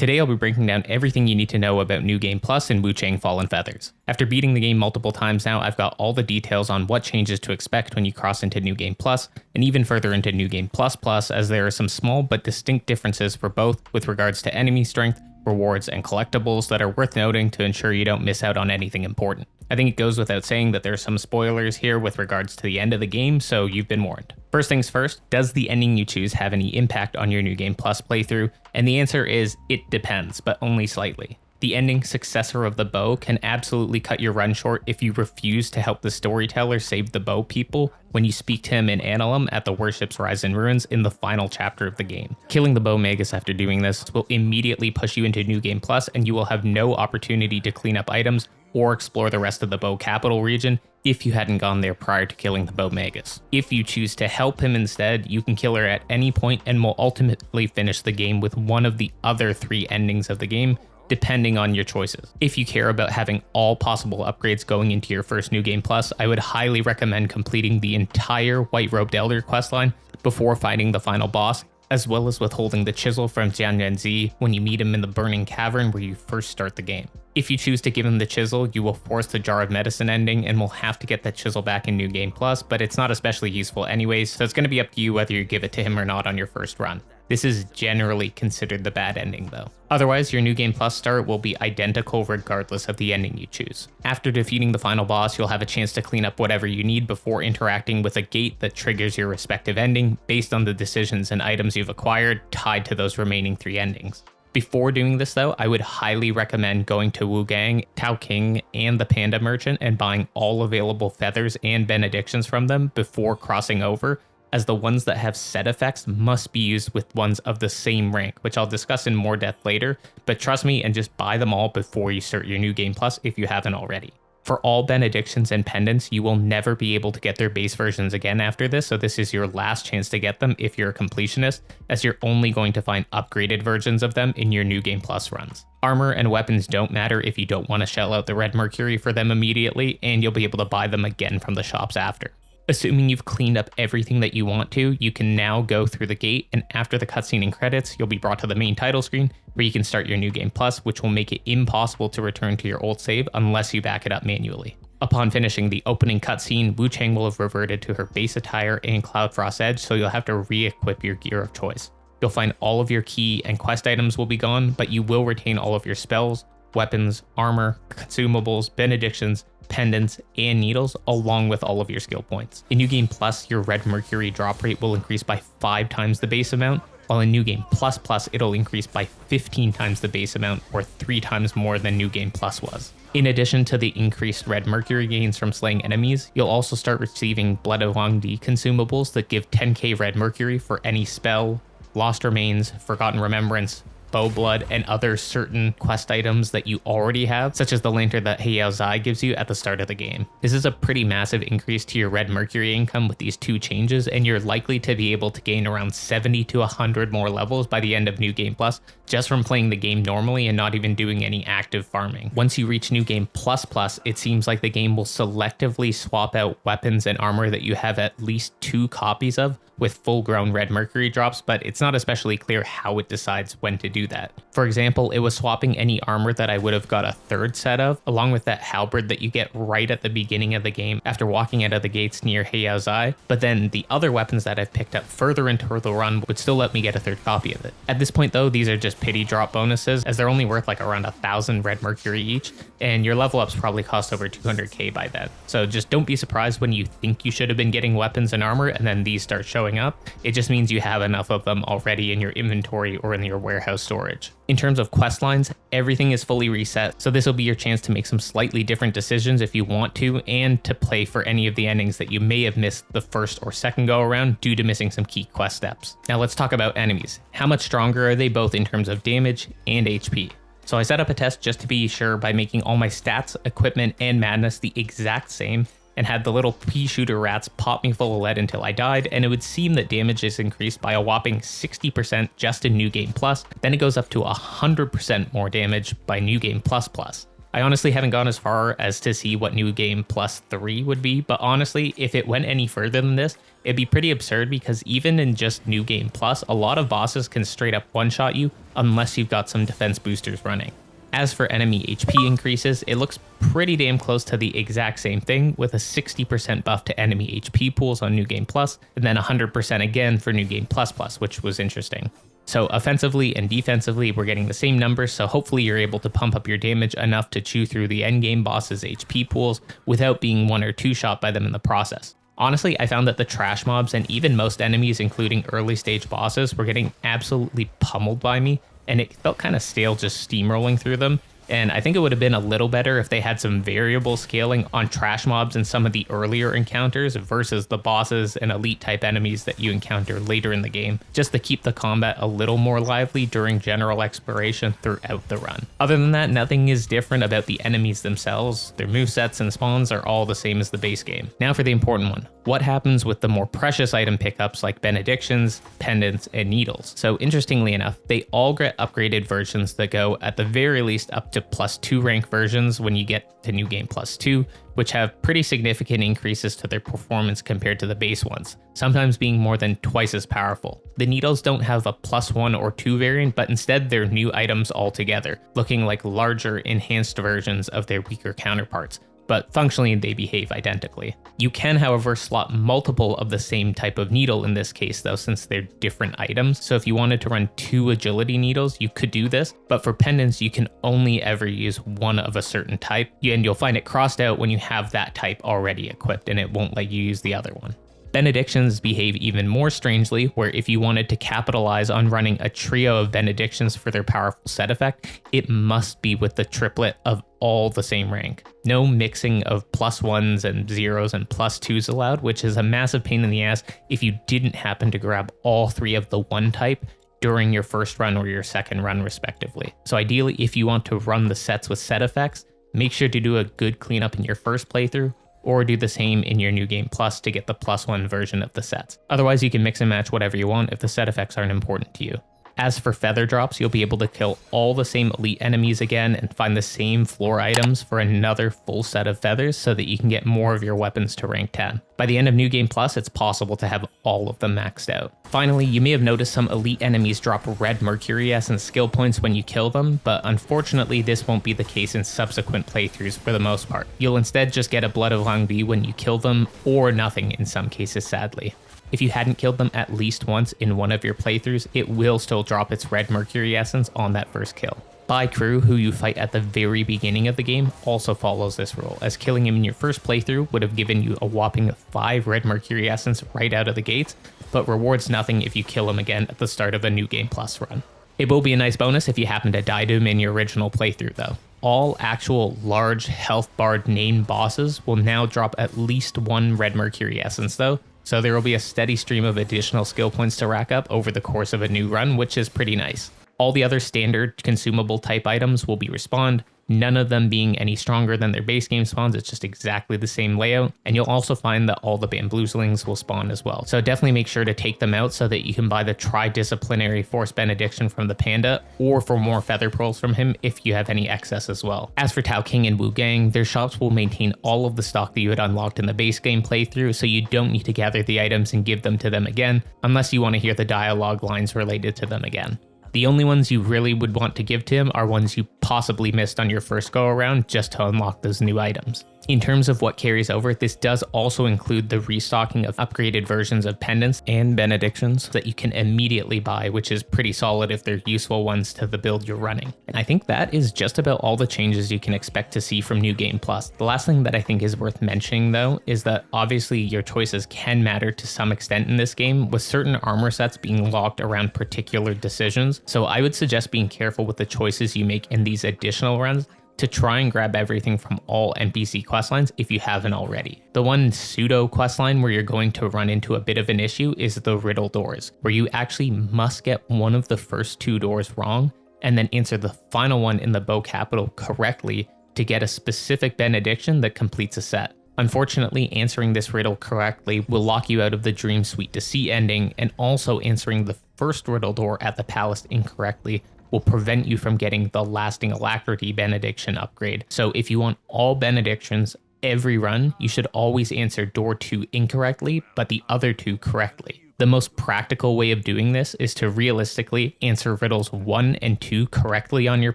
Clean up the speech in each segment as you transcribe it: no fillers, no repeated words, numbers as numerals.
Today I'll be breaking down everything you need to know about New Game Plus and Wuchang Fallen Feathers. After beating the game multiple times now, I've got all the details on what changes to expect when you cross into New Game Plus, and even further into New Game Plus Plus, as there are some small but distinct differences for both with regards to enemy strength, rewards, and collectibles that are worth noting to ensure you don't miss out on anything important. I think it goes without saying that there are some spoilers here with regards to the end of the game, so you've been warned. First things first, does the ending you choose have any impact on your New Game Plus playthrough? And the answer is, it depends, but only slightly. The ending Successor of the Bow can absolutely cut your run short if you refuse to help the storyteller save the bow people when you speak to him in Annalum at the Worship's Rise and Ruins in the final chapter of the game. Killing the Bow Magus after doing this will immediately push you into New Game Plus, and you will have no opportunity to clean up items or explore the rest of the Bow Capital region if you hadn't gone there prior to killing the Bow Magus. If you choose to help him instead, you can kill her at any point and will ultimately finish the game with one of the other 3 endings of the game, depending on your choices. If you care about having all possible upgrades going into your first New Game Plus, I would highly recommend completing the entire White Robed Elder questline before fighting the final boss, as well as withholding the chisel from Jianyanzi when you meet him in the Burning Cavern where you first start the game. If you choose to give him the chisel, you will force the Jar of Medicine ending and will have to get that chisel back in New Game Plus, but it's not especially useful anyways, so it's going to be up to you whether you give it to him or not on your first run. This is generally considered the bad ending though. Otherwise, your New Game Plus start will be identical regardless of the ending you choose. After defeating the final boss, you'll have a chance to clean up whatever you need before interacting with a gate that triggers your respective ending based on the decisions and items you've acquired tied to those remaining 3 endings. Before doing this though, I would highly recommend going to Wuchang, Tao King, and the Panda Merchant and buying all available feathers and benedictions from them before crossing over, as the ones that have set effects must be used with ones of the same rank, which I'll discuss in more depth later, but trust me and just buy them all before you start your New Game Plus if you haven't already. For all Benedictions and Pendants, you will never be able to get their base versions again after this, so this is your last chance to get them if you're a completionist, as you're only going to find upgraded versions of them in your New Game Plus runs. Armor and weapons don't matter if you don't want to shell out the red Mercury for them immediately, and you'll be able to buy them again from the shops after. Assuming you've cleaned up everything that you want to, you can now go through the gate, and after the cutscene and credits, you'll be brought to the main title screen where you can start your New Game Plus, which will make it impossible to return to your old save unless you back it up manually. Upon finishing the opening cutscene, Wuchang will have reverted to her base attire and Cloudfrost Edge, so you'll have to re-equip your gear of choice. You'll find all of your key and quest items will be gone, but you will retain all of your spells, weapons, armor, consumables, benedictions, pendants, and needles, along with all of your skill points. In New Game Plus, your red Mercury drop rate will increase by 5 times the base amount, while in New Game Plus Plus, it'll increase by 15 times the base amount, or 3 times more than New Game Plus was. In addition to the increased red Mercury gains from slaying enemies, you'll also start receiving Blood of Wangdi consumables that give 10k red Mercury for any spell, Lost Remains, Forgotten Remembrance, Bow Blood, and other certain quest items that you already have, such as the lantern that Heiyao Zai gives you at the start of the game. This is a pretty massive increase to your red Mercury income with these 2 changes, and you're likely to be able to gain around 70 to 100 more levels by the end of New Game Plus, just from playing the game normally and not even doing any active farming. Once you reach New Game Plus Plus, it seems like the game will selectively swap out weapons and armor that you have at least 2 copies of with full-grown red Mercury drops, but it's not especially clear how it decides when to do that. For example, it was swapping any armor that I would have got a 3rd set of, along with that halberd that you get right at the beginning of the game after walking out of the gates near Heiyao Zai, but then the other weapons that I've picked up further into the run would still let me get a 3rd copy of it. At this point though, these are just pity drop bonuses, as they're only worth like around 1,000 red Mercury each, and your level ups probably cost over 200k by then. So just don't be surprised when you think you should have been getting weapons and armor and then these start showing up. It just means you have enough of them already in your inventory or in your warehouse storage. In terms of quest lines, everything is fully reset, so this will be your chance to make some slightly different decisions if you want to, and to play for any of the endings that you may have missed the first or second go around due to missing some key quest steps. Now let's talk about enemies. How much stronger are they both in terms of damage and HP? So I set up a test just to be sure by making all my stats, equipment, and madness the exact same, and had the little pea shooter rats pop me full of lead until I died, and it would seem that damage is increased by a whopping 60% just in New Game Plus, then it goes up to 100% more damage by New Game Plus Plus. I honestly haven't gone as far as to see what New Game Plus 3 would be, but honestly, if it went any further than this, it'd be pretty absurd because even in just New Game Plus, a lot of bosses can straight up one-shot you unless you've got some defense boosters running. As for enemy HP increases, it looks pretty damn close to the exact same thing, with a 60% buff to enemy HP pools on New Game Plus, and then 100% again for New Game Plus Plus, which was interesting. So offensively and defensively, we're getting the same numbers, so hopefully you're able to pump up your damage enough to chew through the endgame boss's HP pools without being one or two shot by them in the process. Honestly, I found that the trash mobs and even most enemies, including early stage bosses, were getting absolutely pummeled by me, and it felt kind of stale just steamrolling through them. And I think it would have been a little better if they had some variable scaling on trash mobs in some of the earlier encounters versus the bosses and elite type enemies that you encounter later in the game, just to keep the combat a little more lively during general exploration throughout the run. Other than that, nothing is different about the enemies themselves. Their movesets and spawns are all the same as the base game. Now for the important one. What happens with the more precious item pickups like Benedictions, Pendants, and Needles? So interestingly enough, they all get upgraded versions that go at the very least up to +2 rank versions when you get to New Game Plus 2, which have pretty significant increases to their performance compared to the base ones, sometimes being more than twice as powerful. The Needles don't have a +1 or 2 variant, but instead they're new items altogether, looking like larger, enhanced versions of their weaker counterparts, but functionally they behave identically. You can, however, slot multiple of the same type of needle in this case though, since they're different items. So if you wanted to run 2 agility needles, you could do this, but for pendants, you can only ever use one of a certain type, and you'll find it crossed out when you have that type already equipped, and it won't let you use the other one. Benedictions behave even more strangely, where if you wanted to capitalize on running a trio of Benedictions for their powerful set effect, it must be with the triplet of all the same rank. No mixing of +1s and 0s and +2s allowed, which is a massive pain in the ass if you didn't happen to grab all 3 of the one type during your first run or your second run respectively. So ideally, if you want to run the sets with set effects, make sure to do a good cleanup in your first playthrough, or do the same in your New Game Plus to get the +1 version of the sets. Otherwise, you can mix and match whatever you want if the set effects aren't important to you. As for feather drops, you'll be able to kill all the same elite enemies again and find the same floor items for another full set of feathers so that you can get more of your weapons to rank 10. By the end of New Game Plus, it's possible to have all of them maxed out. Finally, you may have noticed some elite enemies drop red Mercury essence skill points when you kill them, but unfortunately this won't be the case in subsequent playthroughs for the most part. You'll instead just get a Blood of Langbi when you kill them, or nothing in some cases sadly. If you hadn't killed them at least once in one of your playthroughs, it will still drop its red Mercury essence on that first kill. Bai Crew, who you fight at the very beginning of the game, also follows this rule, as killing him in your first playthrough would have given you a whopping 5 red Mercury essence right out of the gates, but rewards nothing if you kill him again at the start of a New Game Plus run. It will be a nice bonus if you happen to die to him in your original playthrough though. All actual large health barred named bosses will now drop at least 1 red Mercury essence though, so there will be a steady stream of additional skill points to rack up over the course of a new run, which is pretty nice. All the other standard consumable type items will be respawned, none of them being any stronger than their base game spawns. It's just exactly the same layout, and you'll also find that all the Bamboozlings will spawn as well. So definitely make sure to take them out so that you can buy the Tri-Disciplinary Force Benediction from the Panda, or for more feather pearls from him if you have any excess as well. As for Tao King and Wuchang, their shops will maintain all of the stock that you had unlocked in the base game playthrough, so you don't need to gather the items and give them to them again, unless you want to hear the dialogue lines related to them again. The only ones you really would want to give to him are ones you possibly missed on your first go around just to unlock those new items. In terms of what carries over, this does also include the restocking of upgraded versions of Pendants and Benedictions that you can immediately buy, which is pretty solid if they're useful ones to the build you're running. And I think that is just about all the changes you can expect to see from New Game Plus. The last thing that I think is worth mentioning though is that obviously your choices can matter to some extent in this game, with certain armor sets being locked around particular decisions. So I would suggest being careful with the choices you make in these additional runs to try and grab everything from all NPC questlines if you haven't already. The one pseudo questline where you're going to run into a bit of an issue is the riddle doors, where you actually must get one of the first 2 doors wrong and then answer the final one in the bow capital correctly to get a specific benediction that completes a set. Unfortunately, answering this riddle correctly will lock you out of the Dream Sweet Deceit ending, and also answering the first riddle door at the palace incorrectly will prevent you from getting the Lasting Alacrity Benediction upgrade. So if you want all Benedictions every run, you should always answer door 2 incorrectly, but the other 2 correctly. The most practical way of doing this is to realistically answer riddles 1 and 2 correctly on your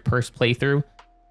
first playthrough,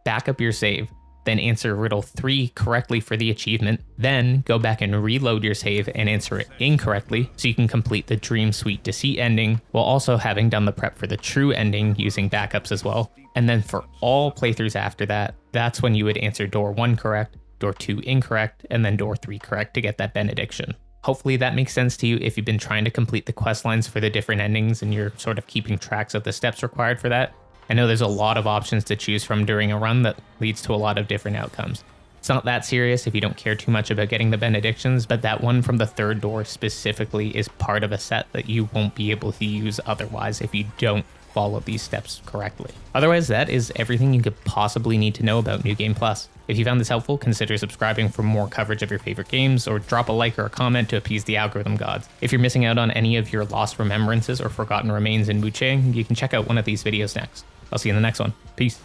back up your save, then answer riddle 3 correctly for the achievement, then go back and reload your save and answer it incorrectly so you can complete the Dream Sweet Deceit ending, while also having done the prep for the true ending using backups as well. And then for all playthroughs after that, that's when you would answer door 1 correct, door 2 incorrect, and then door 3 correct to get that Benediction. Hopefully that makes sense to you if you've been trying to complete the quest lines for the different endings and you're sort of keeping tracks of the steps required for that. I know there's a lot of options to choose from during a run that leads to a lot of different outcomes. It's not that serious if you don't care too much about getting the Benedictions, but that one from the third door specifically is part of a set that you won't be able to use otherwise if you don't follow these steps correctly. Otherwise, that is everything you could possibly need to know about New Game Plus. If you found this helpful, consider subscribing for more coverage of your favorite games, or drop a like or a comment to appease the algorithm gods. If you're missing out on any of your lost remembrances or forgotten remains in Wuchang, you can check out one of these videos next. I'll see you in the next one. Peace.